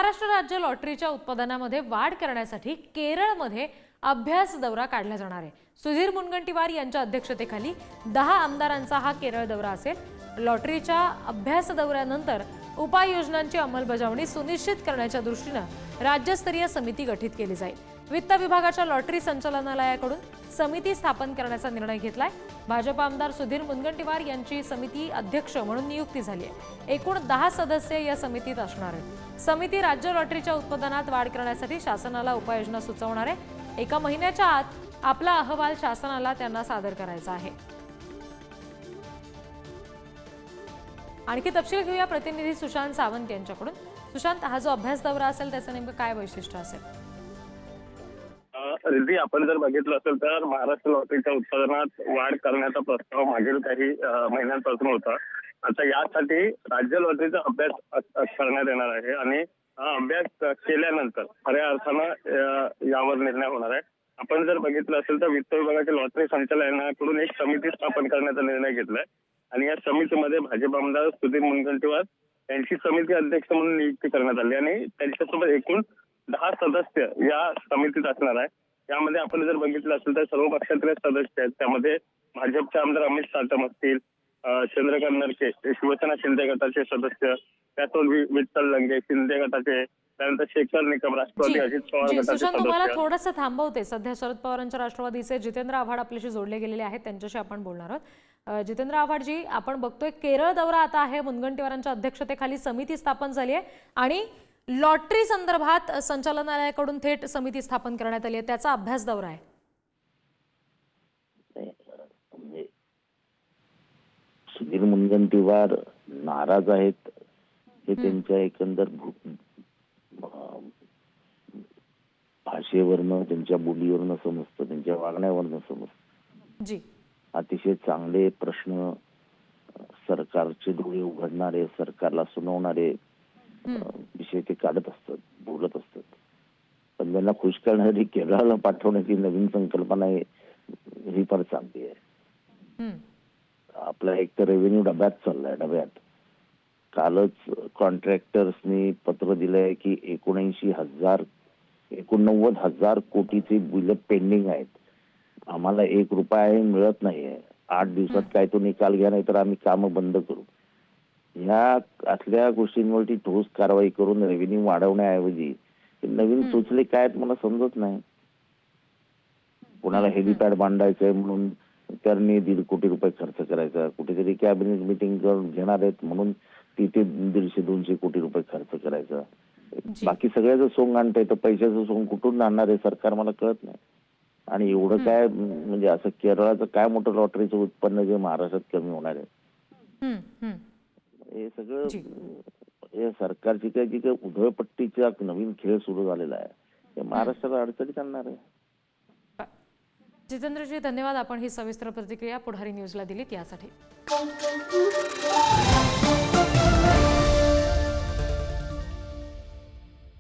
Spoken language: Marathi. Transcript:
महाराष्ट्र राज्य लॉटरीच्या उत्पादनामध्ये वाढ करण्यासाठी केरळमध्ये अभ्यास दौरा काढला जाणार आहे। सुधीर मुनगंटीवार यांच्या अध्यक्षतेखाली 10 आमदारांचा हा केरळ दौरा असेल। लॉटरीच्या अभ्यास दौऱ्यानंतर उपाययोजनांची अंमलबजावणी सुनिश्चित करण्याच्या दृष्टीने राज्यस्तरीय समिती गठीत केली जाईल। वित्त विभागाच्या लॉटरी संचालनालयाकडून समिती स्थापन करण्याचा निर्णय घेतलाय। भाजप आमदार सुधीर मुनगंटीवार यांची समिती अध्यक्ष म्हणून नियुक्ती झाली आहे। एकूण 10 सदस्य या समितीत असणार आहेत। समिती राज्य लॉटरीच्या उत्पादनात वाढ करण्यासाठी शासनाला उपाययोजना सुचवणार आहे। एका महिन्याच्या आत आपला अहवाल शासनाला त्यांना सादर करायचा आहे। आणखी तपशील घेऊया प्रतिनिधी सुशांत सावंत यांच्याकडून। सुशांत, हा जो अभ्यास दौरा असेल त्याचं नेमकं काय वैशिष्ट्य असेल? रिद्धी, आपण जर बघितलं असेल तर महाराष्ट्र लॉटरीच्या उत्पादनात वाढ करण्याचा प्रस्ताव मागील काही महिन्यांपासून होता। आता यासाठी राज्य लॉटरीचा अभ्यास करण्यात येणार आहे आणि हा अभ्यास केल्यानंतर खऱ्या अर्थानं यावर निर्णय होणार आहे। आपण जर बघितलं असेल तर वित्त विभागाच्या लॉटरी संचालनालयाकडून एक समिती स्थापन करण्याचा निर्णय घेतलाय आणि या समितीमध्ये भाजप आमदार सुधीर मुनगंटीवार यांची समिती अध्यक्ष म्हणून नियुक्ती करण्यात आली आणि त्यांच्यासोबत एकूण 10 सदस्य या समितीत असणार आहे। यामध्ये आपण जर बघितलं असेल तर सर्व पक्षातले सदस्य आहेत। त्यामध्ये भाजपचे आमदार अमित साटम असतील, चंद्रकांत नरके शिवसेना शिंदे गटाचे सदस्य, त्यासोबत विठ्ठल लंगे शिंदे गटाचे, त्यानंतर शेखर निकम राष्ट्रवादी अजित पवार गटाचे सदस्य। तुम्हाला थोडंसं थांबवते। सध्या शरद पवारांच्या राष्ट्रवादीचे जितेंद्र आव्हाड आपल्याशी जोडले गेलेले आहेत, त्यांच्याशी आपण बोलणार आहोत। जितेंद्र आव्हाडजी, आपण बघतोय केरळ दौरा आता आहे, मुनगंटीवारांच्या अध्यक्षतेखाली समिती स्थापन झाली आहे आणि लॉटरी संदर्भात संचालनालयाकडून थेट समिती स्थापन करण्यात आली आहे, त्याचा अभ्यास दौरा आहे। सुधीर मुनगंटीवार नाराज आहेत हे त्यांच्या एकंदर भाषेवरनं, त्यांच्या बोलीवरनं समजतं, त्यांच्या वागण्यावरनं समजतं। जी, अतिशय चांगले प्रश्न सरकारचे डोळे उघडणारे, सरकारला सुनावणारे विषय ते काढत असतात, बोलत असतात। पण त्यांना खुश करणारी केरळाला पाठवण्याची नवीन संकल्पना आहे, ही फार चांगली आहे। आपला एक तर रेव्हेन्यू डब्यात चाललाय, डब्यात कालच कॉन्ट्रॅक्टर्सनी पत्र दिलंय की 89,000 कोटीचे बिल पेंडिंग आहेत, आम्हाला 1 रुपया मिळत नाहीये, 8 दिवसात काय तो निकाल घ्या, नाही तर आम्ही काम बंद करू। ह्या असल्या गोष्टींवरती ठोस कारवाई करून रेव्हेन्यू वाढवण्याऐवजी नवीन सुचले काय मला समजत नाही। कोणाला हेलिपॅड बांधायचंय म्हणून त्यांनी 1.5 कोटी रुपये खर्च करायचा, कुठेतरी कॅबिनेट मीटिंग घेणार आहेत म्हणून तिथे 150-200 कोटी रुपये खर्च करायचा। बाकी सगळ्याचं सोंग आणता येतं, पैशाचं सोंग कुठून आणणार आहे सरकार मला कळत नाही। आणि एवढं काय म्हणजे असं केरळाचं काय मोठं लॉटरीचं उत्पन्न जे महाराष्ट्रात कमी होणार आहे, हे सगळं हे सरकारची काय जी काही उधळपट्टीचा नवीन खेळ सुरू झालेला आहे ते महाराष्ट्राला अडचणीत आणणार आहे। जितेंद्रजी, धन्यवाद, आपण ही सविस्तर प्रतिक्रिया पुढारी न्यूजला दिलीत यासाठी।